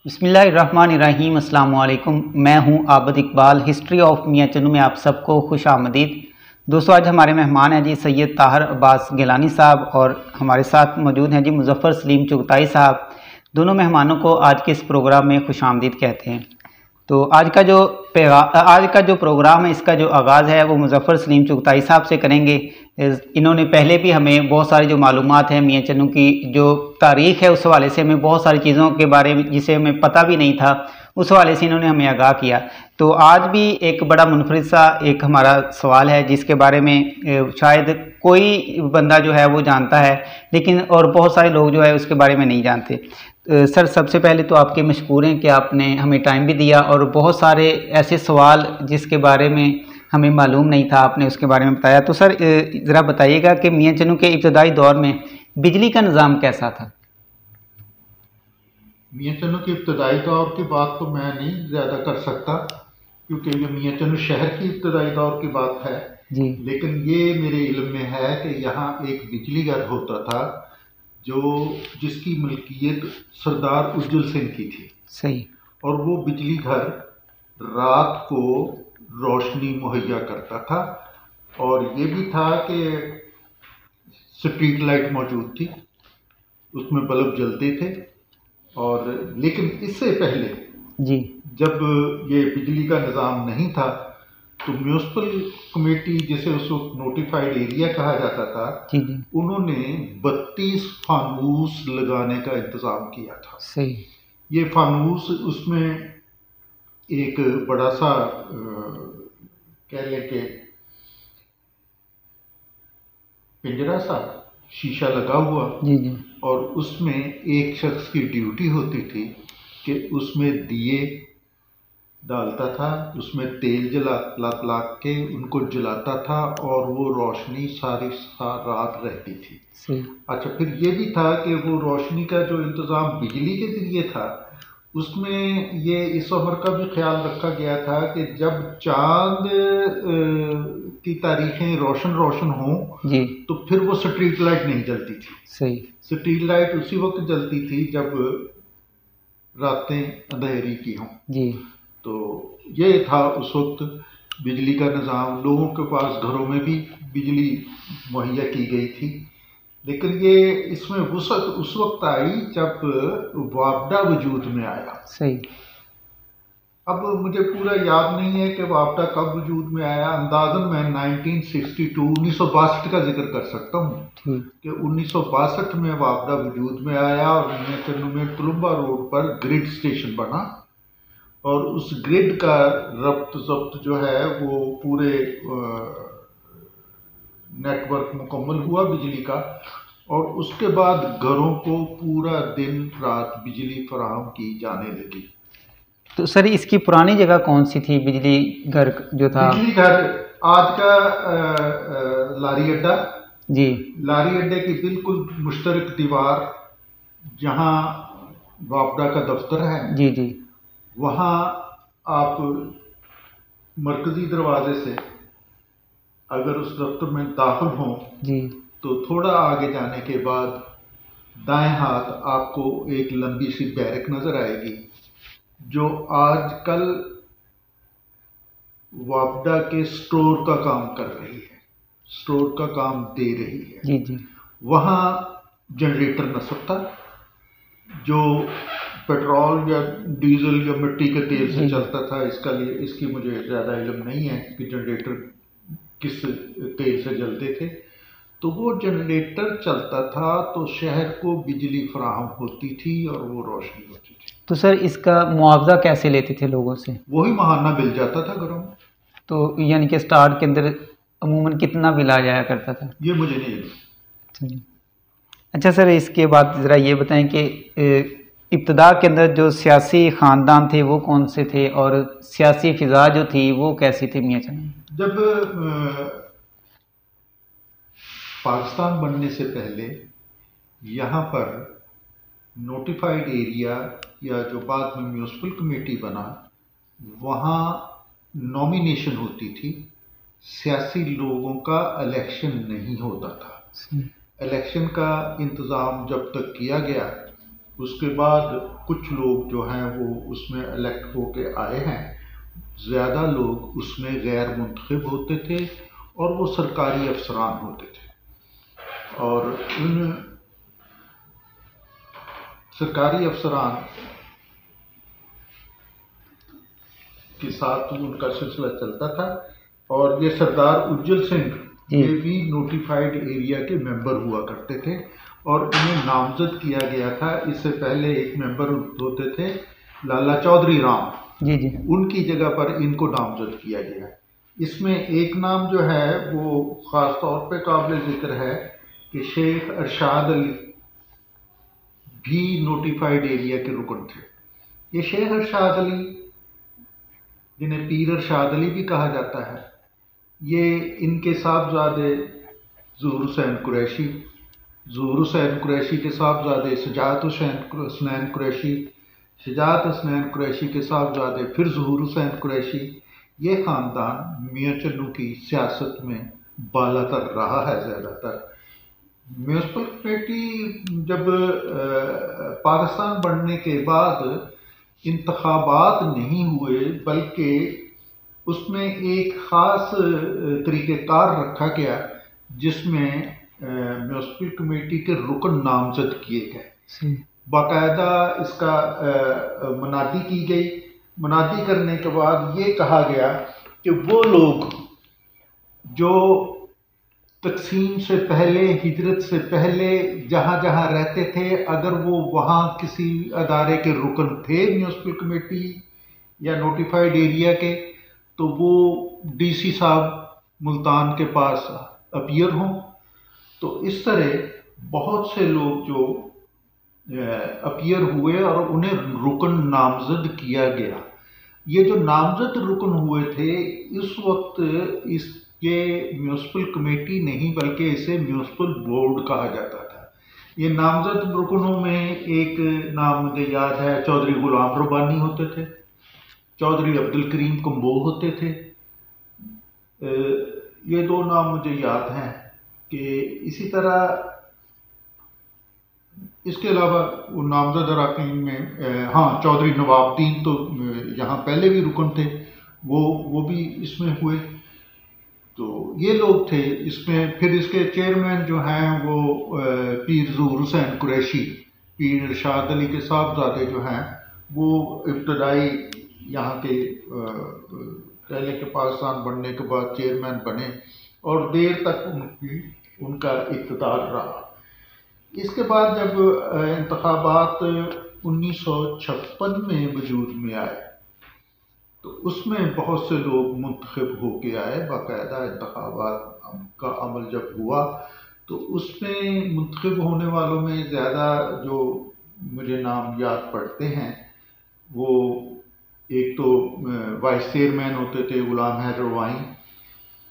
بسم اللہ الرحمن الرحیم۔ السلام علیکم، میں ہوں عابد اقبال۔ ہسٹری آف میاں چنو میں آپ سب کو خوش آمدید۔ دوستو، آج ہمارے مہمان ہیں جی سید طاہر عباس گیلانی صاحب، اور ہمارے ساتھ موجود ہیں جی مظفر سلیم چغتائی صاحب۔ دونوں مہمانوں کو آج کے اس پروگرام میں خوش آمدید کہتے ہیں۔ تو آج کا جو پروگرام ہے، اس کا جو آغاز ہے وہ مظفر سلیم چغتائی صاحب سے کریں گے۔ انہوں نے پہلے بھی ہمیں بہت ساری جو معلومات ہیں میاں چنو کی جو تاریخ ہے، اس حوالے سے ہمیں بہت ساری چیزوں کے بارے میں جسے ہمیں پتہ بھی نہیں تھا، اس حوالے سے انہوں نے ہمیں آگاہ کیا۔ تو آج بھی ایک بڑا منفرد سا ایک ہمارا سوال ہے جس کے بارے میں شاید کوئی بندہ جو ہے وہ جانتا ہے، لیکن اور بہت سارے لوگ جو ہے اس کے بارے میں نہیں جانتے۔ سر، سب سے پہلے تو آپ کے مشکور ہیں کہ آپ نے ہمیں ٹائم بھی دیا، اور بہت سارے ایسے سوال جس کے بارے میں ہمیں معلوم نہیں تھا آپ نے اس کے بارے میں بتایا۔ تو سر ذرا بتائیے گا کہ میاں چنو کے ابتدائی دور میں بجلی کا نظام کیسا تھا؟ میاں چنو کے ابتدائی دور کی بات تو میں نہیں زیادہ کر سکتا، کیونکہ یہ میاں چنو شہر کی ابتدائی دور کی بات ہے جی، لیکن یہ میرے علم میں ہے کہ یہاں ایک بجلی گھر ہوتا تھا جس کی ملکیت سردار اجل سنگھ کی تھی، صحیح، اور وہ بجلی گھر رات کو روشنی مہیا کرتا تھا، اور یہ بھی تھا کہ سٹریٹ لائٹ موجود تھی، اس میں بلب جلتے تھے۔ اور لیکن اس سے پہلے جی جب یہ بجلی کا نظام نہیں تھا تو میونسپل کمیٹی، جسے اس وقت نوٹیفائڈ ایریا کہا جاتا تھا، جی جی، انہوں نے 32 فانوس لگانے کا انتظام کیا تھا۔ صحیح، یہ فانوس، اس میں ایک بڑا سا کہہ لیں کہ پنجرا سا شیشہ لگا ہوا، جی جی، اور اس میں ایک شخص کی ڈیوٹی ہوتی تھی کہ اس میں دیے ڈالتا تھا، اس میں تیل لا کے ان کو جلاتا تھا، اور وہ روشنی ساری رات رہتی تھی۔ صحیح، اچھا، پھر یہ بھی تھا کہ وہ روشنی کا جو انتظام بجلی کے ذریعے تھا، اس میں یہ اس عمر کا بھی خیال رکھا گیا تھا کہ جب چاند کی تاریخیں روشن ہوں جی، تو پھر وہ سٹریٹ لائٹ نہیں جلتی تھی۔ صحیح، سٹریٹ لائٹ اسی وقت جلتی تھی جب راتیں اندھیری کی ہوں۔ جی، تو یہ تھا اس وقت بجلی کا نظام، لوگوں کے پاس گھروں میں بھی بجلی مہیا کی گئی تھی، لیکن یہ اس میں وسعت اس وقت آئی جب وابڈا وجود میں آیا۔ صحیح، اب مجھے پورا یاد نہیں ہے کہ وابڈا کب وجود میں آیا، اندازاً میں 1962 کا ذکر کر سکتا ہوں ٹھیک، کہ 1962 میں وابڈا وجود میں آیا، اور میاں چنو میں تلمبا روڈ پر گرڈ اسٹیشن بنا، اور اس گرڈ کا ربط ضبط جو ہے وہ پورے نیٹ ورک مکمل ہوا بجلی کا، اور اس کے بعد گھروں کو پورا دن رات بجلی فراہم کی جانے لگی۔ تو سر اس کی پرانی جگہ کون سی تھی بجلی گھر جو تھا؟ بجلی گھر آج کا لاری اڈا، جی، لاری اڈے کی بالکل مشترک دیوار جہاں وابڈا کا دفتر ہے، جی جی، وہاں آپ مرکزی دروازے سے اگر اس دفتر میں داخل ہوں جی، تو تھوڑا آگے جانے کے بعد دائیں ہاتھ آپ کو ایک لمبی سی بیرک نظر آئے گی، جو آج کل وابڈا کے سٹور کا کام کر رہی ہے، سٹور کا کام دے رہی ہے۔ جی جی، وہاں جنریٹر نصب تھا جو پیٹرول یا ڈیزل یا مٹی کے تیل سے چلتا تھا، اس کی مجھے زیادہ علم نہیں ہے کہ جنریٹر کس تیل سے جلتے تھے۔ تو وہ جنریٹر چلتا تھا تو شہر کو بجلی فراہم ہوتی تھی اور وہ روشنی ہوتی تھی۔ تو سر اس کا معاوضہ کیسے لیتے تھے لوگوں سے؟ وہی ماہانہ مل جاتا تھا گھروں میں۔ تو یعنی کہ اسٹارٹ کے اندر عموماً کتنا بل آ جایا کرتا تھا؟ یہ مجھے نہیں علم۔ اچھا سر، اس کے بعد ذرا یہ بتائیں کہ ابتدا کے اندر جو سیاسی خاندان تھے وہ کون سے تھے، اور سیاسی فضا جو تھی وہ کیسی تھی میاں چنو؟ جب پاکستان بننے سے پہلے یہاں پر نوٹیفائڈ ایریا یا جو بعد میں میونسپل کمیٹی بنا، وہاں نامینیشن ہوتی تھی، سیاسی لوگوں کا الیکشن نہیں ہوتا تھا۔ الیکشن کا انتظام جب تک کیا گیا اس کے بعد کچھ لوگ جو ہیں وہ اس میں الیکٹ ہو کے آئے ہیں، زیادہ لوگ اس میں غیر منتخب ہوتے تھے اور وہ سرکاری افسران ہوتے تھے، اور ان سرکاری افسران کے ساتھ ان کا سلسلہ چلتا تھا، اور یہ سردار اجل سنگھ یہ بھی نوٹیفائڈ ایریا کے ممبر ہوا کرتے تھے، اور انہیں نامزد کیا گیا تھا۔ اس سے پہلے ایک ممبر ہوتے تھے لالا چودھری رام، ان کی جگہ پر ان کو نامزد کیا گیا۔ اس میں ایک نام جو ہے وہ خاص طور پہ قابل ذکر ہے کہ شیخ ارشاد علی بھی نوٹیفائڈ ایریا کے رکن تھے۔ یہ شیخ ارشاد علی، جنہیں پیر ارشاد علی بھی کہا جاتا ہے، یہ ان کے صاحبزادے ظہور حسین قریشی، ظہور حسین قریشی کے صاحبزادے شجاعت حسین قریشی، شجاعت حسین قریشی کے صاحبزادے پھر ظہور حسین قریشی، یہ خاندان میاں چنو کی سیاست میں بالا تر رہا ہے زیادہ تر۔ میونسپل کمیٹی جب پاکستان بننے کے بعد انتخابات نہیں ہوئے، بلکہ اس میں ایک خاص طریقہ کار رکھا گیا جس میں میونسپل کمیٹی کے رکن نامزد کیے گئے، باقاعدہ اس کا منادی کی گئی۔ منادی کرنے کے بعد یہ کہا گیا کہ وہ لوگ جو تقسیم سے پہلے، ہجرت سے پہلے جہاں جہاں رہتے تھے، اگر وہ وہاں کسی ادارے کے رکن تھے میونسپل کمیٹی یا نوٹیفائڈ ایریا کے، تو وہ ڈی سی صاحب ملتان کے پاس اپیئر ہوں۔ تو اس طرح بہت سے لوگ جو اپیئر ہوئے اور انہیں رکن نامزد کیا گیا۔ یہ جو نامزد رکن ہوئے تھے اس وقت اس کے میونسپل کمیٹی نہیں بلکہ اسے میونسپل بورڈ کہا جاتا تھا۔ یہ نامزد رکنوں میں ایک نام مجھے یاد ہے، چودھری غلام ربانی ہوتے تھے، چودھری عبدالکریم کمبو ہوتے تھے۔ یہ دو نام مجھے یاد ہیں۔ کہ اسی طرح اس کے علاوہ وہ نامزد اراکین میں چودھری نواب الدین تو یہاں پہلے بھی رکن تھے، وہ بھی اس میں ہوئے۔ تو یہ لوگ تھے اس میں۔ پھر اس کے چیئرمین جو ہیں وہ پیر ظہور حسین قریشی، پیر ارشاد علی کے صاحبزادے جو ہیں، وہ ابتدائی یہاں کے پہلے کے پاکستان بننے کے بعد چیئرمین بنے اور دیر تک ان کا اقتدار رہا۔ اس کے بعد جب انتخابات 1956 میں وجود میں آئے تو اس میں بہت سے لوگ منتخب ہو کے آئے۔ باقاعدہ انتخابات کا عمل جب ہوا تو اس میں منتخب ہونے والوں میں زیادہ جو مجھے نام یاد پڑتے ہیں، وہ ایک تو وائس چیئرمین ہوتے تھے غلام حیدر وائیں،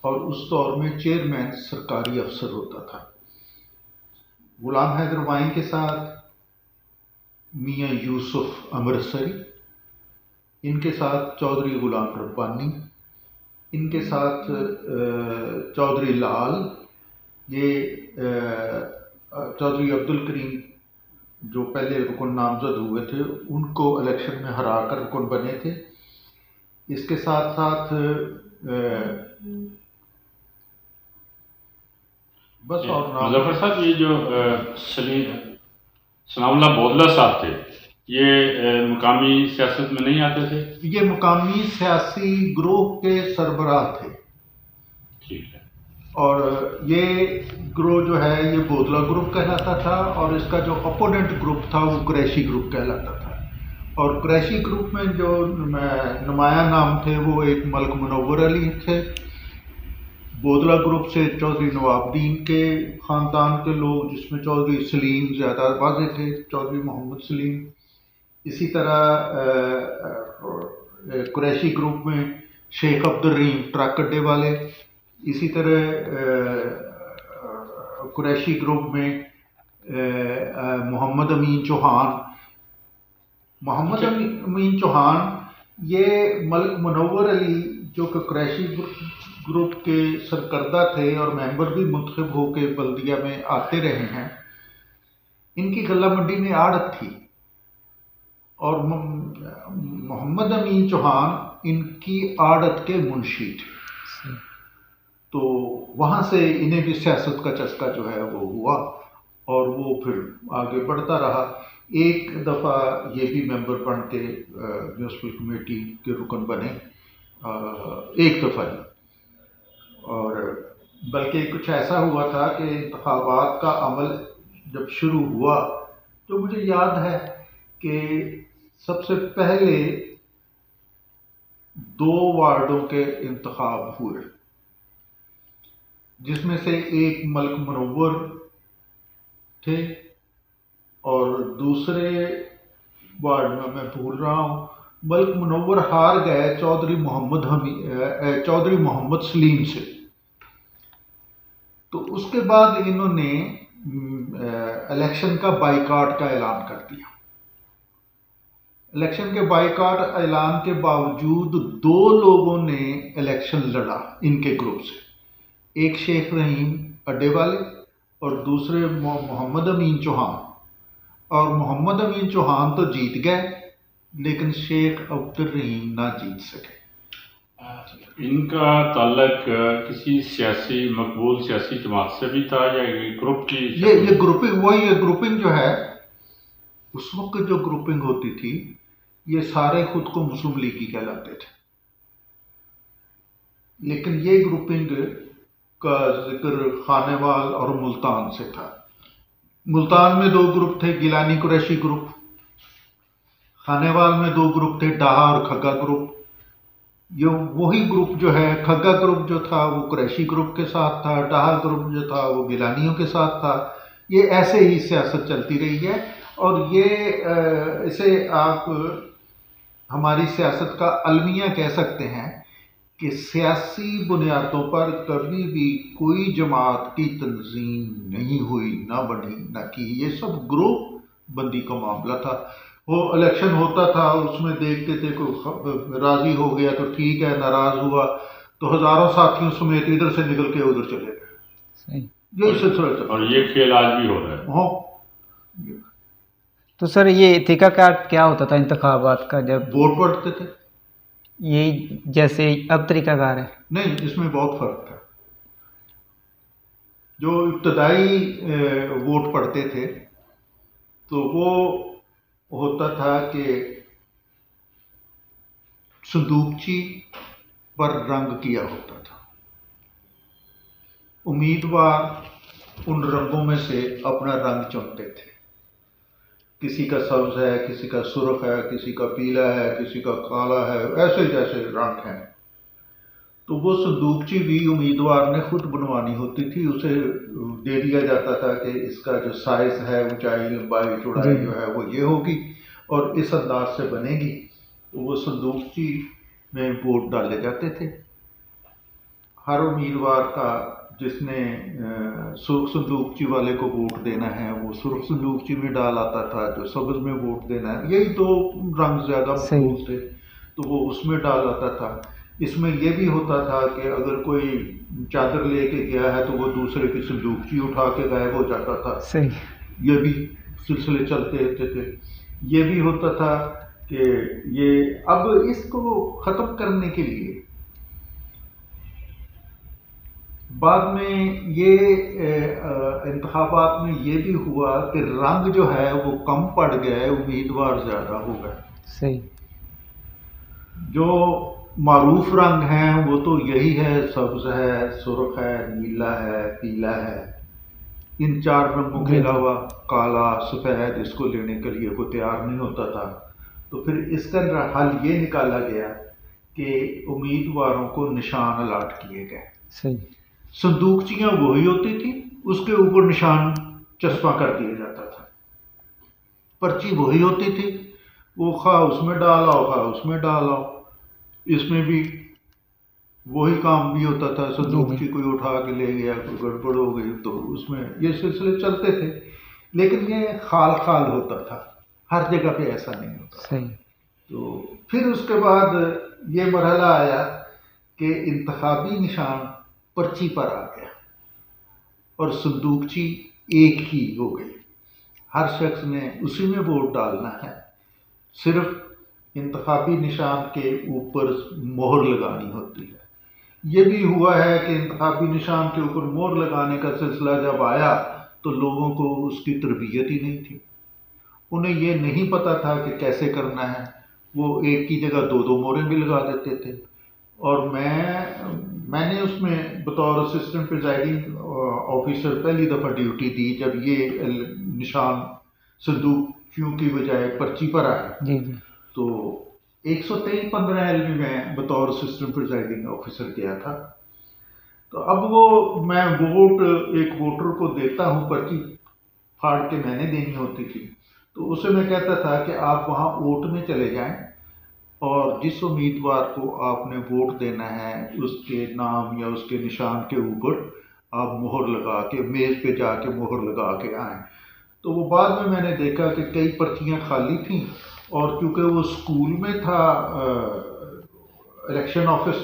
اور اس دور میں چیئرمین سرکاری افسر ہوتا تھا۔ غلام حیدر وائیں کے ساتھ میاں یوسف امرتسری، ان کے ساتھ چودھری غلام ربانی، ان کے ساتھ چودھری لال، یہ چودھری عبدالکریم جو پہلے رکن نامزد ہوئے تھے ان کو الیکشن میں ہرا کر رکن بنے تھے۔ اس کے ساتھ ساتھ بس اور مظفر صاحب، یہ جو ثناء اللہ بودلہ صاحب تھے، یہ مقامی سیاست میں نہیں آتے تھے؟ یہ مقامی سیاسی گروہ کے سربراہ تھے۔ ٹھیک ہے۔ اور یہ گروہ جو ہے یہ بودلہ گروپ کہلاتا تھا، اور اس کا جو اپوننٹ گروپ تھا وہ قریشی گروپ کہلاتا تھا۔ اور قریشی گروپ میں جو نمایاں نام تھے وہ ایک ملک منور علی تھے۔ بودلہ گروپ سے چودھری نواب الدین کے خاندان کے لوگ، جس میں چودھری سلیم زیادہ واضح تھے، چودھری محمد سلیم۔ اسی طرح قریشی گروپ میں شیخ عبدالرحیم ٹرک اڈے والے، اسی طرح قریشی گروپ میں محمد امین چوہان۔ محمد امین چوہان یہ ملک منور علی جو کہ قریشی گروپ کے سرکردہ تھے اور ممبر بھی منتخب ہو کے بلدیہ میں آتے رہے ہیں، ان کی غلہ منڈی میں آڑت تھی اور محمد امین چوہان ان کی آڑت کے منشی تھے، تو وہاں سے انہیں بھی سیاست کا چسکا جو ہے وہ ہوا اور وہ پھر آگے بڑھتا رہا۔ ایک دفعہ یہ بھی ممبر بن کے میونسپل کمیٹی کے رکن بنے، ایک دفعہ ہی، اور بلکہ کچھ ایسا ہوا تھا کہ انتخابات کا عمل جب شروع ہوا تو مجھے یاد ہے کہ سب سے پہلے 2 وارڈوں کے انتخاب ہوئے، جس میں سے ایک ملک منور تھے اور دوسرے وارڈ میں بھول رہا ہوں، ملک منور ہار گئے چودھری محمد سلیم سے۔ تو اس کے بعد انہوں نے الیکشن کا بائیکاٹ کا اعلان کر دیا۔ الیکشن کے بائیکاٹ اعلان کے باوجود 2 لوگوں نے الیکشن لڑا ان کے گروپ سے، ایک شیخ رحیم اڈے والے اور دوسرے محمد امین چوہان، اور محمد امین چوہان تو جیت گئے لیکن شیخ عبد الرحیم نہ جیت سکے۔ ان کا تعلق کسی سیاسی مقبول سیاسی جماعت سے بھی تھا یا گروپ کی؟ یہ گروپنگ، وہی یہ گروپنگ جو ہے اس وقت جو گروپنگ ہوتی تھی، یہ سارے خود کو مسلم لیگی کہلاتے تھے، لیکن یہ گروپنگ کا ذکر خانیوال اور ملتان سے تھا۔ ملتان میں 2 گروپ تھے، گیلانی قریشی گروپ، خانیوال میں 2 گروپ تھے، ڈاہا اور کھگا گروپ۔ یہ وہی گروپ جو ہے، کھگا گروپ جو تھا وہ قریشی گروپ کے ساتھ تھا، ڈاہا گروپ جو تھا وہ گیلانیوں کے ساتھ تھا۔ یہ ایسے ہی سیاست چلتی رہی ہے، اور یہ اسے آپ ہماری سیاست کا المیہ کہہ سکتے ہیں کہ سیاسی بنیادوں پر کبھی بھی کوئی جماعت کی تنظیم نہیں ہوئی، نہ بنی، نہ کی۔ یہ سب گروپ بندی کا معاملہ تھا۔ وہ الیکشن ہوتا تھا، اس میں دیکھتے تھے کوئی راضی ہو گیا تو ٹھیک ہے، ناراض ہوا تو ہزاروں ساتھیوں سمیت ادھر سے نکل کے ادھر چلے گئے۔ یہی سلسلہ چلتا، اور یہ کھیل آج بھی ہو رہا ہے۔ تو سر یہ طریقہ کار کیا ہوتا تھا انتخابات کا جب ووٹ پڑتے تھے؟ یہی جیسے اب طریقہ کار ہے؟ نہیں، اس میں بہت فرق تھا۔ جو ابتدائی ووٹ پڑتے تھے تو وہ ہوتا تھا کہ صندوقچی پر رنگ کیا ہوتا تھا، امیدوار ان رنگوں میں سے اپنا رنگ چنتے تھے، کسی کا سبز ہے، کسی کا سرخ ہے، کسی کا پیلا ہے، کسی کا کالا ہے، ایسے جیسے رنگ ہیں۔ تو وہ صندوقچی بھی امیدوار نے خود بنوانی ہوتی تھی، اسے دے دیا جاتا تھا کہ اس کا جو سائز ہے، اونچائی، لمبائی، چوڑائی جو ہے وہ یہ ہوگی اور اس انداز سے بنے گی۔ وہ صندوقچی میں ووٹ ڈالے جاتے تھے۔ ہر امیدوار کا جس نے سرخ صندوقچی والے کو ووٹ دینا ہے وہ سرخ صندوقچی میں ڈال آتا تھا، جو سبز میں ووٹ دینا ہے، یہی 2 رنگ زیادہ مقبول تھے تو وہ اس میں ڈال آتا تھا۔ اس میں یہ بھی ہوتا تھا کہ اگر کوئی چادر لے کے گیا ہے تو وہ دوسرے کی صندوقچی اٹھا کے غائب ہو جاتا تھا، یہ بھی سلسلے چلتے رہتے تھے۔ یہ بھی ہوتا تھا کہ یہ اب اس کو ختم کرنے کے لیے بعد میں یہ انتخابات میں یہ بھی ہوا کہ رنگ جو ہے وہ کم پڑ گئے، امیدوار زیادہ ہو گئے۔ صحیح۔ جو معروف رنگ ہیں وہ تو یہی ہے، سبز ہے، سرخ ہے، نیلا ہے، پیلا ہے۔ ان 4 رنگوں کے علاوہ کالا، سفید اس کو لینے کے لیے وہ تیار نہیں ہوتا تھا۔ تو پھر اس کا حل یہ نکالا گیا کہ امیدواروں کو نشان الاٹ کیے گئے۔ صحیح۔ صندوقچیاں وہی ہوتی تھی، اس کے اوپر نشان چسپاں کر دیا جاتا تھا۔ پرچی وہی ہوتی تھی، وہ خواہ اس میں ڈالاؤ خواہ اس میں ڈالاؤ۔ اس میں بھی وہی کام بھی ہوتا تھا، صندوقچی کوئی اٹھا کے لے گیا، کوئی گڑبڑ ہو گئی تو اس میں یہ سلسلے چلتے تھے، لیکن یہ خال خال ہوتا تھا، ہر جگہ پہ ایسا نہیں ہوتا۔ صحیح۔ تو پھر اس کے بعد یہ مرحلہ آیا کہ انتخابی نشان پرچی پر آ گیا اور صندوقچی ایک ہی ہو گئی، ہر شخص نے اسی میں ووٹ ڈالنا ہے۔ صرف انتخابی نشان کے اوپر مہر لگانی ہوتی ہے۔ یہ بھی ہوا ہے کہ انتخابی نشان کے اوپر مہر لگانے کا سلسلہ جب آیا تو لوگوں کو اس کی تربیت ہی نہیں تھی، انہیں یہ نہیں پتہ تھا کہ کیسے کرنا ہے، وہ ایک کی جگہ دو دو مہریں بھی لگا دیتے تھے۔ اور میں نے اس میں بطور اسسٹنٹ پریزائڈنگ آفیسر پہلی دفعہ ڈیوٹی دی جب یہ نشان صندوقیوں کی بجائے پرچی پر آیا۔ جی جی تو 123-15 میں میں بطور اسسٹنٹ پریزائڈنگ آفیسر گیا تھا۔ تو اب میں ووٹ ایک ووٹر کو دیتا ہوں، پرچی پھاڑ کے میں نے دینی ہوتی تھی، تو اسے میں کہتا تھا کہ آپ وہاں ووٹ میں چلے جائیں اور جس امیدوار کو آپ نے ووٹ دینا ہے اس کے نام یا اس کے نشان کے اوپر آپ مہر لگا کے میز پہ جا کے مہر لگا کے آئیں۔ تو وہ بعد میں نے دیکھا کہ کئی پرچیاں خالی تھیں، اور کیونکہ وہ اسکول میں تھا الیکشن آفس،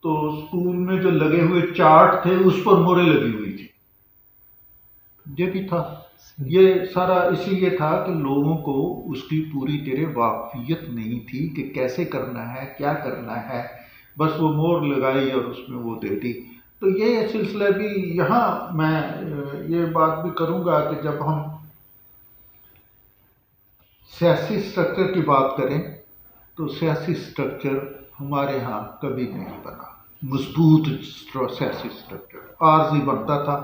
تو اسکول میں جو لگے ہوئے چارٹ تھے اس پر مہریں لگی ہوئی تھی۔ یہ بھی تھا، یہ سارا اسی لیے تھا کہ لوگوں کو اس کی پوری طرح واقفیت نہیں تھی کہ کیسے کرنا ہے، کیا کرنا ہے، بس وہ مہر لگائی اور اس میں وہ دے دی۔ تو یہ سلسلہ بھی یہاں میں یہ بات بھی کروں گا کہ جب ہم سیاسی سٹرکچر کی بات کریں تو سیاسی سٹرکچر ہمارے ہاں کبھی نہیں بنا، مضبوط سیاسی سٹرکچر عارضی بنتا تھا۔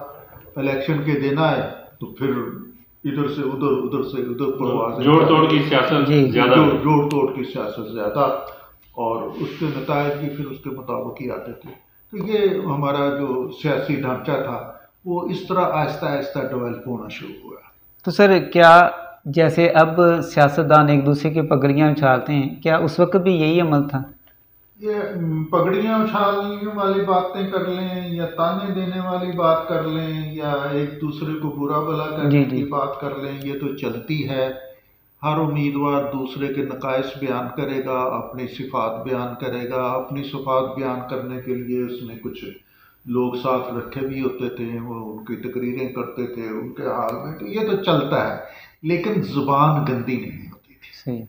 الیکشن کے دن آئے تو پھر ادھر سے ادھر، ادھر سے ادھر پروازیں، جوڑ توڑ کی سیاست زیادہ، جوڑ توڑ کی سیاست زیادہ، اور اس کے نتائج بھی پھر اس کے مطابق ہی آتے تھے۔ تو یہ ہمارا جو سیاسی ڈھانچہ تھا وہ اس طرح آہستہ آہستہ ڈیولپ ہونا شروع ہوا۔ تو سر کیا جیسے اب سیاستدان ایک دوسرے کی پگڑیاں اچھالتے ہیں، کیا اس وقت بھی یہی عمل تھا؟ یہ پگڑیاں اچھالنے والی باتیں کر لیں یا تانے دینے والی بات کر لیں یا ایک دوسرے کو برا بھلا کرنے کی بات کر لیں، یہ تو چلتی ہے۔ ہر امیدوار دوسرے کے نقائص بیان کرے گا، اپنی صفات بیان کرے گا، اپنی صفات بیان کرنے کے لیے اس نے کچھ لوگ ساتھ رکھے بھی ہوتے تھے، وہ ان کی تقریریں کرتے تھے ان کے حال میں، تو یہ تو چلتا ہے، لیکن زبان گندی نہیں ہوتی تھی۔ صحیح،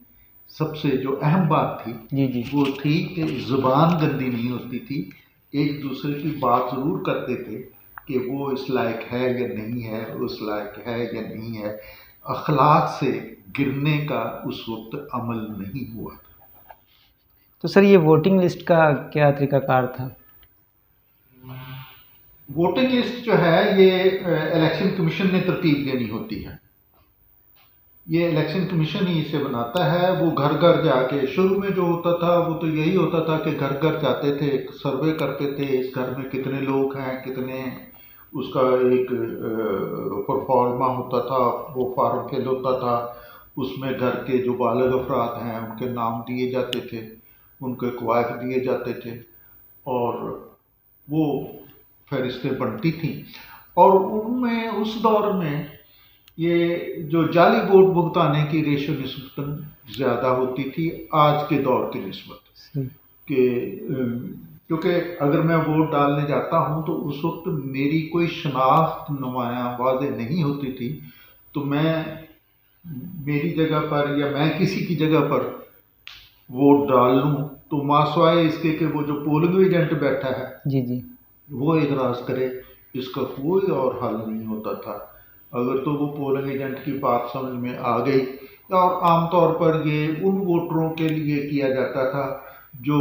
سب سے جو اہم بات تھی وہ تھی کہ زبان گندی نہیں ہوتی تھی، ایک دوسرے کی بات ضرور کرتے تھے کہ وہ اس لائق ہے یا نہیں ہے، اس لائق ہے یا نہیں ہے۔ اخلاق سے گرنے کا اس وقت عمل نہیں ہوا تھا۔ تو سر یہ ووٹنگ لسٹ کا کیا طریقہ کار تھا؟ ووٹنگ لسٹ جو ہے یہ الیکشن کمیشن نے ترتیب دینی ہوتی ہے، یہ الیکشن کمیشن ہی اسے بناتا ہے۔ وہ گھر گھر جا کے، شروع میں جو ہوتا تھا وہ تو یہی ہوتا تھا کہ گھر گھر جاتے تھے، ایک سروے کرتے تھے، اس گھر میں کتنے لوگ ہیں، کتنے، اس کا ایک پرفارما ہوتا تھا، وہ فارم فل ہوتا تھا، اس میں گھر کے جو بالغ افراد ہیں ان کے نام دیے جاتے تھے، ان کے کوائف دیے جاتے تھے، اور وہ فہرستیں بنتی تھیں۔ اور ان میں اس دور میں یہ جو جعلی ووٹ بھگتانے کی ریشو نسبتاً زیادہ ہوتی تھی آج کے دور کی نسبت، کہ کیونکہ اگر میں ووٹ ڈالنے جاتا ہوں تو اس وقت میری کوئی شناخت نمایاں واضح نہیں ہوتی تھی، تو میری جگہ پر یا میں کسی کی جگہ پر ووٹ ڈال لوں تو ماسوائے اس کے کہ وہ جو پولنگ ایجنٹ بیٹھا ہے وہ اعتراض کرے، اس کا کوئی اور حل نہیں ہوتا تھا۔ اگر تو وہ پولنگ ایجنٹ کی بات سمجھ میں آ گئی، اور عام طور پر یہ ان ووٹروں کے لیے کیا جاتا تھا جو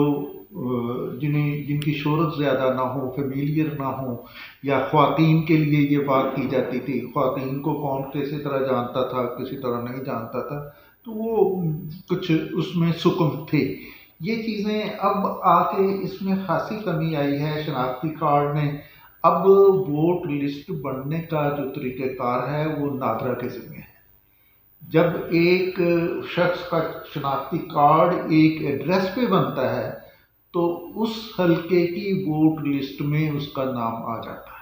جن کی شہرت زیادہ نہ ہو، فیملیئر نہ ہو، یا خواتین کے لیے یہ بات کی جاتی تھی، خواتین کو کون کسی طرح جانتا تھا، کسی طرح نہیں جانتا تھا، تو وہ کچھ اس میں سکم تھے۔ یہ چیزیں اب آ کے اس میں خاصی کمی آئی ہے شناختی کارڈ میں۔ اب ووٹ لسٹ بننے کا جو طریقہ کار ہے وہ نادرا کے ذمہ ہے۔ جب ایک شخص کا شناختی کارڈ ایک ایڈریس پہ بنتا ہے تو اس حلقے کی ووٹ لسٹ میں اس کا نام آ جاتا ہے۔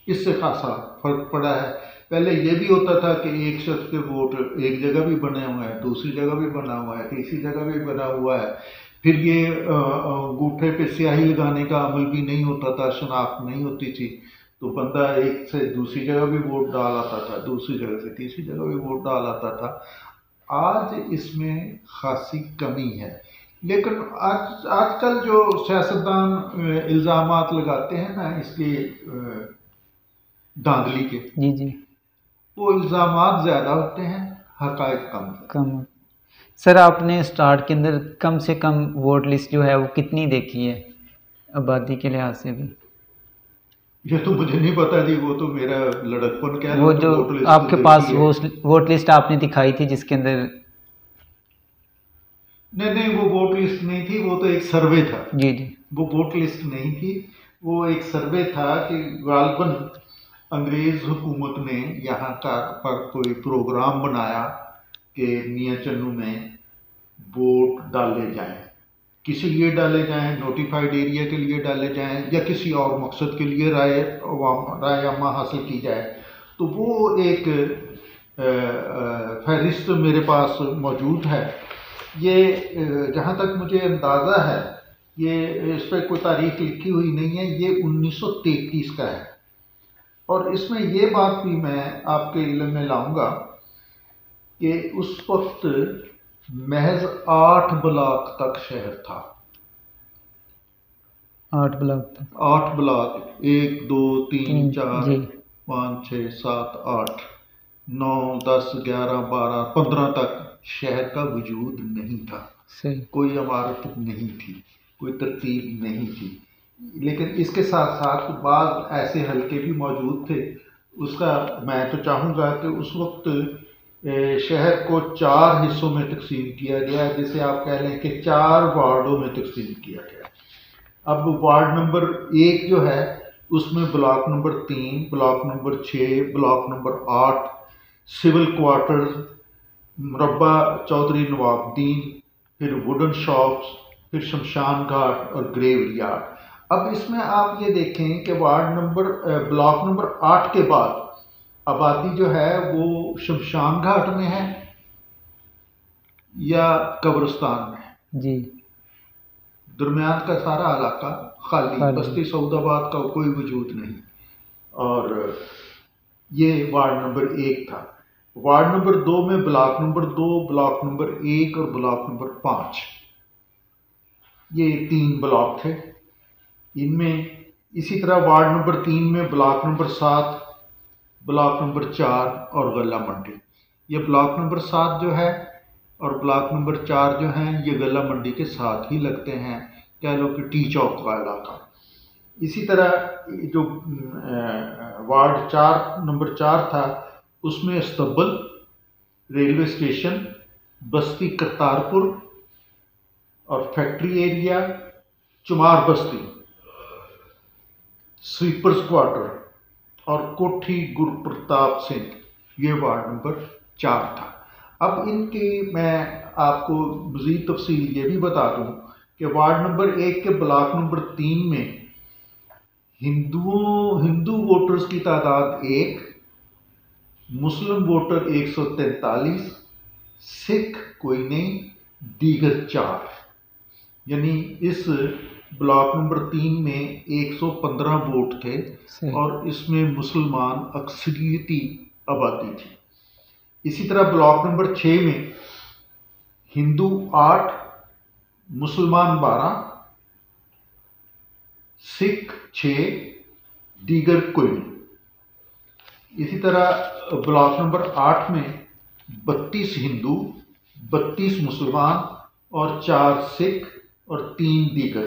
اس سے خاصا فرق پڑا ہے۔ پہلے یہ بھی ہوتا تھا کہ ایک شخص کے ووٹ ایک جگہ بھی بنے ہوئے ہیں، دوسری جگہ بھی بنا ہوا ہے، تیسری جگہ بھی بنا ہوا ہے، پھر یہ انگوٹھے پہ سیاہی لگانے کا عمل بھی نہیں ہوتا تھا، شناخت نہیں ہوتی تھی، تو بندہ ایک سے دوسری جگہ بھی ووٹ ڈال آتا تھا، دوسری جگہ سے تیسری جگہ بھی ووٹ ڈال آتا تھا۔ آج اس میں خاصی کمی ہے، لیکن آج کل جو سیاستدان الزامات لگاتے ہیں نا اس کے دھاندلی کے، جی جی، وہ الزامات زیادہ ہوتے ہیں، حقائق کم۔ سر آپ نے اسٹارٹ کے اندر کم سے کم ووٹ لسٹ جو ہے وہ کتنی دیکھی ہے آبادی کے لحاظ سے بھی؟ یہ تو مجھے نہیں پتا جی، وہ تو میرا لڑکپن کہہ وہ لو، جو ووٹ لسٹ آپ کے پاس دیکھی ہے۔ ووٹ لسٹ آپ نے دکھائی تھی جس کے اندر؟ نہیں، وہ ووٹ لسٹ نہیں تھی، وہ تو ایک سروے تھا۔ جی جی، وہ ووٹ لسٹ نہیں تھی، وہ ایک سروے تھا کہ غالباً انگریز حکومت نے یہاں کا پر کوئی پروگرام بنایا کہ میاں چنو میں ووٹ ڈالے جائیں، کسی لیے ڈالے جائیں، نوٹیفائڈ ایریا کے لیے ڈالے جائیں یا کسی اور مقصد کے لیے رائے عامہ حاصل کی جائے۔ تو وہ ایک فہرست میرے پاس موجود ہے۔ یہ جہاں تک مجھے اندازہ ہے، یہ اس پہ کوئی تاریخ لکھی ہوئی نہیں ہے، یہ 1933 کا ہے۔ اور اس میں یہ بات بھی میں آپ کے علم میں لاؤں گا کہ اس وقت محض 8 بلاک تک شہر تھا۔ 8 بلاک تک؟ 8 بلاک، 1 2 3 4 جی 5 6 7 8 9 10 11 12 15 تک شہر کا وجود نہیں تھا، صحیح، کوئی عمارت نہیں تھی، کوئی ترتیب نہیں تھی۔ لیکن اس کے ساتھ ساتھ بعض ایسے حلقے بھی موجود تھے۔ اس کا میں تو چاہوں گا کہ اس وقت شہر کو 4 حصوں میں تقسیم کیا گیا، جسے آپ کہہ لیں کہ 4 وارڈوں میں تقسیم کیا گیا۔ اب وارڈ نمبر 1 جو ہے اس میں block number 3، block number 6، block number 8 civil quarters, مربع چودھری نواب الدین، پھر ووڈن شاپس، پھر شمشان گھاٹ اور گریو یارڈ۔ اب اس میں آپ یہ دیکھیں کہ بلاک نمبر 8 کے بعد آبادی جو ہے وہ شمشان گھاٹ میں ہے یا قبرستان میں ہے؟ جی، درمیان کا سارا علاقہ خالی، بستی سعود آباد کا کوئی وجود نہیں۔ اور یہ وارڈ نمبر 1 تھا۔ وارڈ نمبر 2 میں بلاک نمبر 2، بلاک نمبر 1 اور بلاک نمبر 5، یہ 3 بلاک تھے۔ ان میں اسی طرح وارڈ نمبر 3 میں بلاک نمبر 7، بلاک نمبر 4 اور غلہ منڈی۔ یہ بلاک نمبر 7 جو ہے اور بلاک نمبر 4 جو ہیں یہ غلہ منڈی کے ساتھ ہی لگتے ہیں، کہہ لو کہ ٹی چوک کا علاقہ۔ اسی طرح جو وارڈ نمبر 4 تھا اس میں استبل، ریلوے اسٹیشن، بستی کرتارپور اور فیکٹری ایریا، چمار بستی، سویپرز کوارٹر اور کوٹھی گر پرتاپ سنگھ، یہ وارڈ نمبر 4 تھا۔ اب ان کی میں آپ کو مزید تفصیل یہ بھی بتا دوں کہ وارڈ نمبر 1 کے بلاک نمبر 3 میں ہندو ووٹرز کی تعداد 1، مسلم ووٹر 143، سکھ کوئی نہیں، دیگر 4، یعنی اس بلاک نمبر 3 میں 115 ووٹ تھے اور اس میں مسلمان اکثریتی آبادی تھی۔ اسی طرح بلاک نمبر 6 میں ہندو 8، مسلمان 12، سکھ 6، دیگر کوئی نہیں۔ اسی طرح بلاک نمبر 8 میں 32 ہندو، 32 مسلمان اور 4 سکھ اور 3 دیگر۔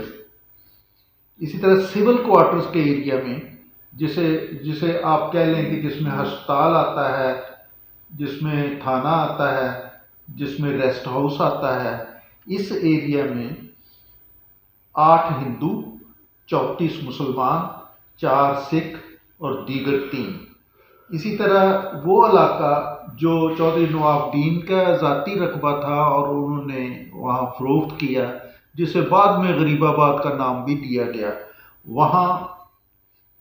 اسی طرح سول کوارٹرز کے ایریا میں جسے آپ کہہ لیں کہ جس میں ہسپتال آتا ہے، جس میں تھانہ آتا ہے، جس میں ریسٹ ہاؤس آتا ہے، اس ایریا میں 8 ہندو، 34 مسلمان، 4 سکھ اور دیگر 3۔ اسی طرح وہ علاقہ جو چودھری نواب الدین کا ذاتی رقبہ تھا اور انہوں نے وہاں فروخت کیا، جسے بعد میں غریب آباد کا نام بھی دیا گیا، وہاں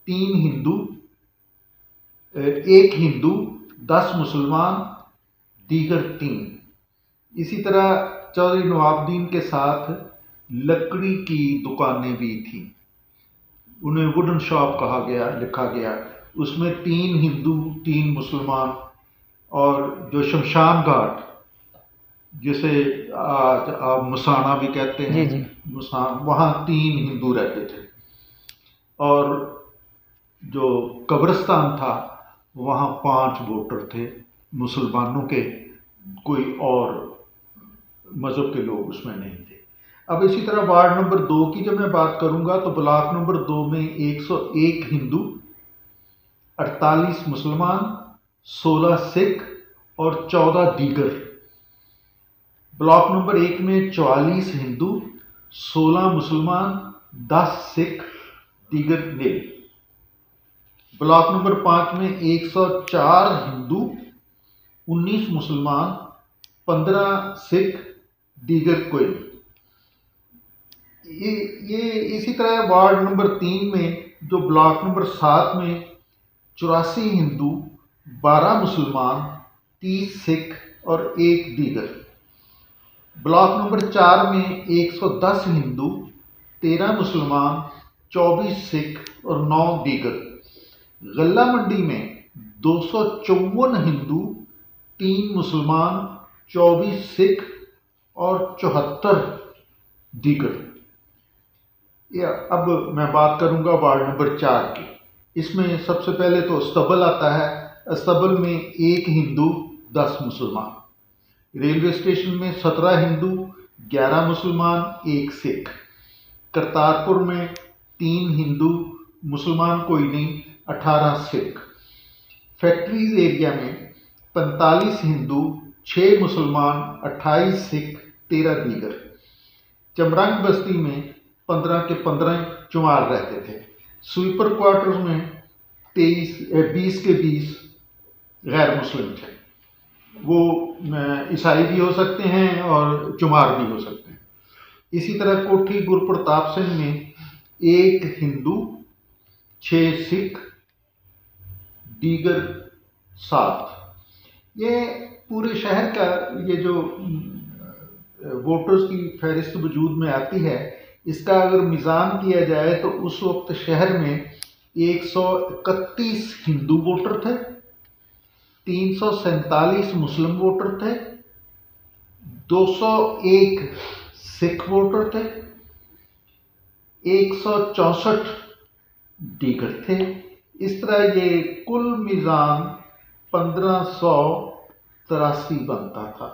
3 ہندو، 1 ہندو، 10 مسلمان، دیگر 3۔ اسی طرح چودھری نواب الدین کے ساتھ لکڑی کی دکانیں بھی تھیں، انہیں ووڈن شاپ لکھا گیا، اس میں 3 ہندو، 3 مسلمان، اور جو شمشان گھاٹ جسے آج آپ مسانہ بھی کہتے ہیں، جی وہاں 3 ہندو رہتے تھے، اور جو قبرستان تھا وہاں 5 ووٹر تھے مسلمانوں کے، کوئی اور مذہب کے لوگ اس میں نہیں تھے۔ اب اسی طرح وارڈ نمبر 2 کی جب میں بات کروں گا تو بلاک نمبر 2 میں 101 ہندو، 48 مسلمان، 16 سکھ اور 14 دیگر۔ بلاک نمبر 1 میں 44 ہندو، 16 مسلمان، 10 سکھ، دیگر نیل۔ بلاک نمبر 5 میں 104 ہندو، 19 مسلمان، 15 سکھ، دیگر کوئی نہیں۔ یہ اسی طرح وارڈ نمبر 3 میں جو بلاک نمبر 7 میں 84 ہندو، 12 مسلمان، 30 سکھ اور 1 دیگر۔ بلاک نمبر 4 میں 110 ہندو، 13 مسلمان، 24 سکھ اور 9 دیگر۔ غلہ منڈی میں 254 ہندو، 3 مسلمان، 24 سکھ اور 74 دیگر۔ اب میں بات کروں گا وارڈ نمبر 4 کی۔ اس میں سب سے پہلے تو استبل آتا ہے۔ استبل میں 1 ہندو، 10 مسلمان۔ ریلوے اسٹیشن میں 17 ہندو، 11 مسلمان، 1 سکھ۔ کرتارپور میں 3 ہندو، مسلمان کوئی نہیں، 18 سکھ۔ فیکٹریز ایریا میں 45 ہندو، 6 مسلمان، 28 سکھ، 13 دیگر۔ چمرنگ بستی میں 15 کے 15 چمار رہتے تھے۔ سویپر کوارٹرز میں 20 کے 20 غیر مسلم تھے، وہ عیسائی بھی ہو سکتے ہیں اور چمار بھی ہو سکتے ہیں۔ اسی طرح کوٹھی گرپرتاپ سنگھ میں 1 ہندو، 6 سکھ، دیگر 7۔ یہ پورے شہر کا یہ جو ووٹرز کی فہرست وجود میں آتی ہے، اس کا اگر میزان کیا جائے تو اس وقت شہر میں 131 ہندو ووٹر تھے، 347 مسلم ووٹر تھے، 201 سکھ ووٹر تھے، 164 دیگر تھے۔ اس طرح یہ کل میزان 1583 بنتا تھا۔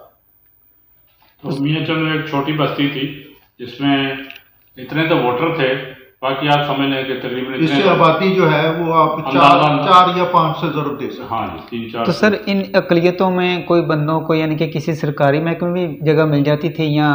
تو میاں چلو ایک چھوٹی بستی تھی جس میں اتنے تو ووٹر تھے، باقی آپ سمجھ لیں کہ تقریباً اس سے آبادی جو ہے وہ آپ 4 یا 5 سے ضرور دے سکتے۔ ہاں جی، 3-4۔ تو سر ان اقلیتوں میں کوئی بندوں کو یعنی کہ کسی سرکاری محکمے میں بھی جگہ مل جاتی تھی، یا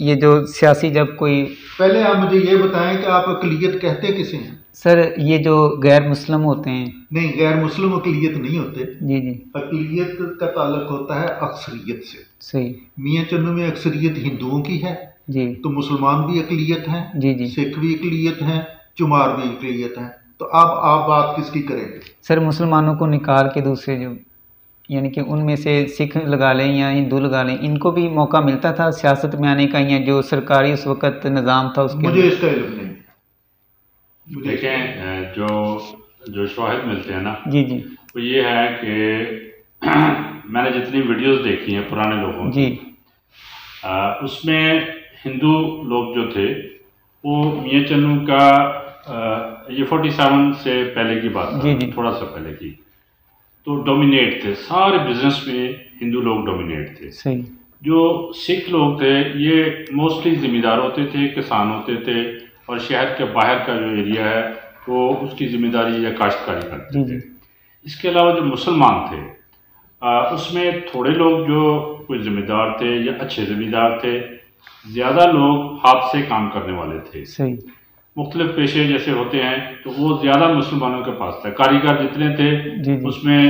یہ جو سیاسی جب کوئی؟ پہلے آپ مجھے یہ بتائیں کہ آپ اقلیت کہتے کسے ہیں؟ سر یہ جو غیر مسلم ہوتے ہیں۔ نہیں، غیر مسلم اقلیت نہیں ہوتے۔ جی اقلیت کا تعلق ہوتا ہے اکثریت سے۔ صحیح۔ میاں چنو میں اکثریت ہندوؤں کی ہے جی، تو مسلمان بھی اقلیت ہیں، جی سکھ بھی اقلیت ہیں، چمار بھی اقلیت ہیں۔ تو اب آپ بات کس کی کریں گے؟ سر مسلمانوں کو نکال کے دوسرے جو یعنی کہ ان میں سے سکھ لگا لیں یا ہندو لگا لیں، ان کو بھی موقع ملتا تھا سیاست میں آنے کا، یا جو سرکاری اس وقت نظام تھا اس کے؟ مجھے اس کا علم نہیں۔ دیکھیں جو شواہد ملتے ہیں نا، جی وہ یہ ہے کہ میں نے جتنی ویڈیوز دیکھی ہیں پرانے لوگوں جی، اس میں ہندو لوگ جو تھے وہ میاں چنو کا یہ 47 سے پہلے کی بات ہے، تھوڑا سا پہلے کی، تو ڈومینیٹ تھے سارے بزنس میں، ہندو لوگ ڈومینیٹ تھے۔ صحیح۔ جو سکھ لوگ تھے یہ موسٹلی ذمہ دار ہوتے تھے، کسان ہوتے تھے، اور شہر کے باہر کا جو ایریا ہے وہ اس کی ذمہ داری یا کاشتکاری کرتے تھے۔ اس کے علاوہ جو مسلمان تھے اس میں تھوڑے لوگ جو کوئی ذمہ دار تھے یا اچھے ذمہ دار تھے، زیادہ لوگ ہاتھ سے کام کرنے والے تھے۔ صحیح۔ مختلف پیشے جیسے ہوتے ہیں تو وہ زیادہ مسلمانوں کے پاس تھے۔ کاریگر جتنے تھے اس میں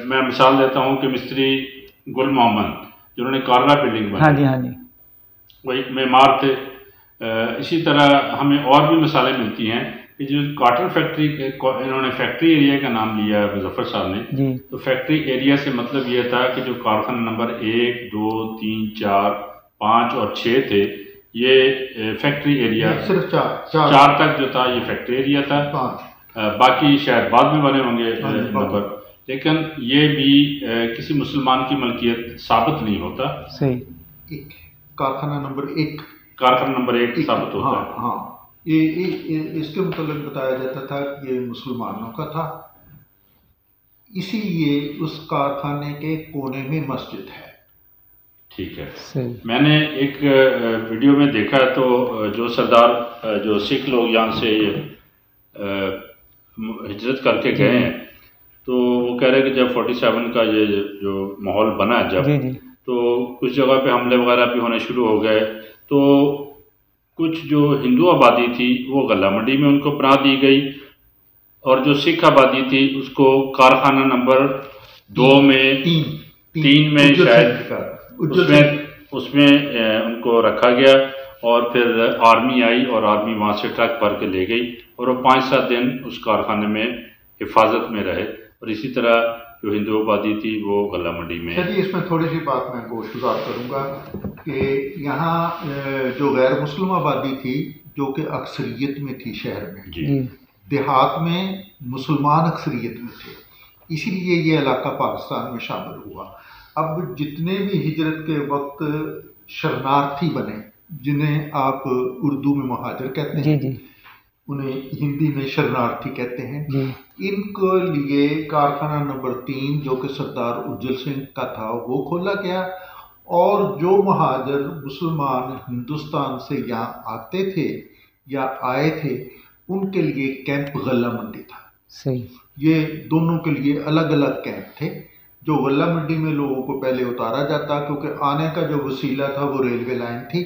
میں مثال دیتا ہوں کہ مستری گل محمد جنہوں نے کارلا بلڈنگ بنائی، وہ ایک معمار تھے۔ اسی طرح ہمیں اور بھی مثالیں ملتی ہیں کہ جو کاٹن فیکٹری، انہوں نے فیکٹری ایریا کا نام لیا مظفر صاحب نے، تو فیکٹری ایریا سے مطلب یہ تھا کہ جو کارخانہ نمبر 1، 2، 3، 4، 5 اور 6 تھے، یہ فیکٹری ایریا، صرف 4 تک جو تھا یہ فیکٹری ایریا تھا۔ باقی شاید بعد میں بنے ہوں گے نمبر، لیکن یہ بھی کسی مسلمان کی ملکیت ثابت نہیں ہوتا. صحیح. ایک کارخانہ نمبر 1 ثابت ہوتا ہے. ہاں یہ اس کے متعلق بتایا جاتا تھا کہ یہ مسلمانوں کا تھا، اسی لیے اس کارخانے کے کونے میں مسجد ہے. ٹھیک ہے. میں نے ایک ویڈیو میں دیکھا تو جو سردار جو سکھ لوگ یہاں سے ہجرت کر کے گئے ہیں تو وہ کہہ رہے ہیں کہ جب 47 کا یہ جو ماحول بنا جب تو کچھ جگہ پہ حملے وغیرہ بھی ہونے شروع ہو گئے، تو کچھ جو ہندو آبادی تھی وہ غلہ منڈی میں ان کو پناہ دی گئی، اور جو سکھ آبادی تھی اس کو کارخانہ نمبر 2 میں 3 میں شاید اس میں ان کو رکھا گیا، اور پھر آرمی آئی اور آرمی وہاں سے ٹرک بھر کے لے گئی، اور وہ 5-7 دن اس کارخانے میں حفاظت میں رہے، اور اسی طرح جو ہندو آبادی تھی وہ غلہ منڈی میں. چلیے اس میں تھوڑی سی بات میں گزار کروں گا کہ یہاں جو غیر مسلم آبادی تھی جو کہ اکثریت میں تھی شہر میں، دیہات میں مسلمان اکثریت میں تھے، اسی لیے یہ علاقہ پاکستان میں شامل ہوا. اب جتنے بھی ہجرت کے وقت شرنارتھی بنے، جنہیں آپ اردو میں مہاجر کہتے ہیں، انہیں ہندی میں شرنارتھی کہتے ہیں، ان کے لیے کارخانہ نمبر 3 جو کہ سردار اجل سنگھ کا تھا وہ کھولا گیا، اور جو مہاجر مسلمان ہندوستان سے یہاں آتے تھے یا آئے تھے ان کے لیے کیمپ غلہ منڈی تھا. صحیح. یہ دونوں کے لیے الگ الگ کیمپ تھے. جو غلہ منڈی میں لوگوں کو پہلے اتارا جاتا کیونکہ آنے کا جو وسیلہ تھا وہ ریلوے لائن تھی،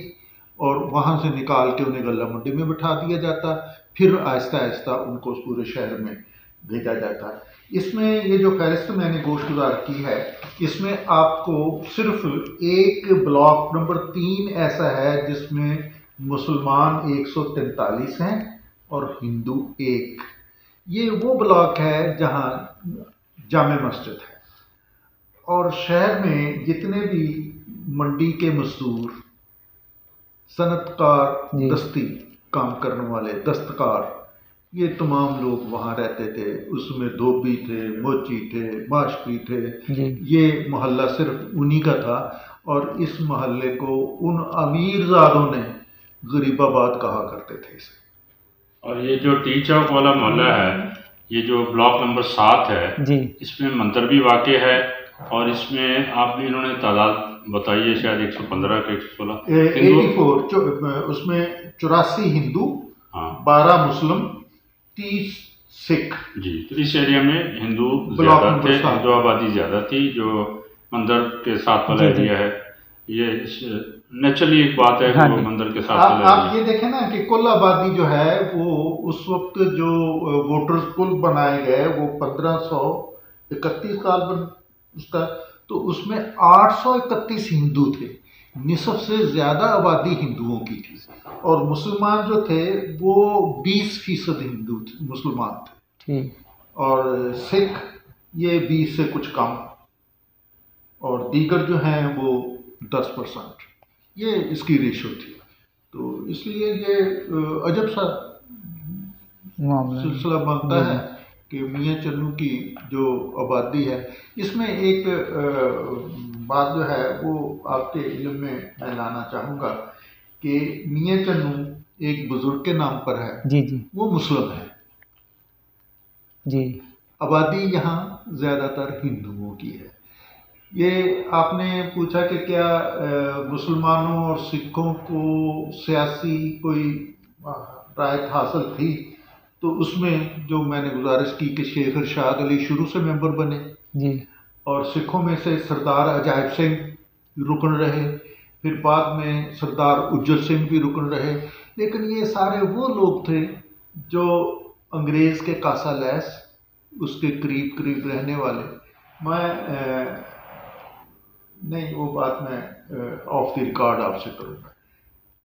اور وہاں سے نکال کے انہیں غلہ منڈی میں بٹھا دیا جاتا، پھر آہستہ آہستہ ان کو پورے شہر میں بھیجا جاتا. اس میں یہ جو فہرست میں نے گوشت گزار کی ہے، اس میں آپ کو صرف ایک بلاک نمبر 3 ایسا ہے جس میں مسلمان 143 ہیں اور ہندو 1. یہ وہ بلاک ہے جہاں جامع مسجد ہے، اور شہر میں جتنے بھی منڈی کے مزدور، صنعت کار، دستی کام کرنے والے، دستکار، یہ تمام لوگ وہاں رہتے تھے. اس میں دھوبی تھے، موچی تھے، ماشکی تھے. یہ محلہ صرف انہی کا تھا، اور اس محلے کو ان امیر زادوں نے غریب آباد کہا کرتے تھے اسے. اور یہ جو ٹی چوک والا محلہ ہے، یہ جو بلاک نمبر 7 ہے، اس میں مندر بھی واقع ہے، اور اس میں آپ نے انہوں نے تعداد بتائی ہے شاید 115 کے 116 84. اس میں 84 ہندو، 12 مسلم، 30 سکھ. جی. تو اس ایریا میں ہندو زیادہ تھے، ہندو آبادی زیادہ تھی. جو مندر کے ساتھ والا ایریا ہے، یہ نیچرلی ایک بات ہے کہ وہ مندر کے ساتھ والا. آپ یہ دیکھیں نا کہ کل آبادی جو ہے وہ اس وقت جو ووٹرز کل بنائے گئے وہ 1531 سال اس کا، تو اس میں 831 ہندو تھے. نصف سے زیادہ آبادی ہندوؤں کی تھی، اور مسلمان جو تھے وہ 20% ہندو مسلمان تھے، اور سکھ یہ 20 سے کچھ کم، اور دیگر جو ہیں وہ 10%. یہ اس کی ریشو تھی. تو اس لیے یہ عجب سا سلسلہ بنتا ہے کہ میاں چنو کی جو آبادی ہے، اس میں ایک بات جو ہے وہ آپ کے علم میں لانا چاہوں گا کہ میاں چنو ایک بزرگ کے نام پر ہے. وہ مسلم ہے. آبادی یہاں زیادہ تر ہندوؤں کی ہے. یہ آپ نے پوچھا کہ کیا مسلمانوں اور سکھوں کو سیاسی کوئی رائت حاصل تھی، تو اس میں جو میں نے گزارش کی کہ شیخ ارشاد علی شروع سے ممبر بنے، اور سکھوں میں سے سردار عجائب سنگھ رکن رہے، پھر بعد میں سردار اجل سنگھ بھی رکن رہے. لیکن یہ سارے وہ لوگ تھے جو انگریز کے کاسا لیس، اس کے قریب قریب رہنے والے. میں نہیں وہ بات میں آف دی ریکارڈ آپ سے کروں گا.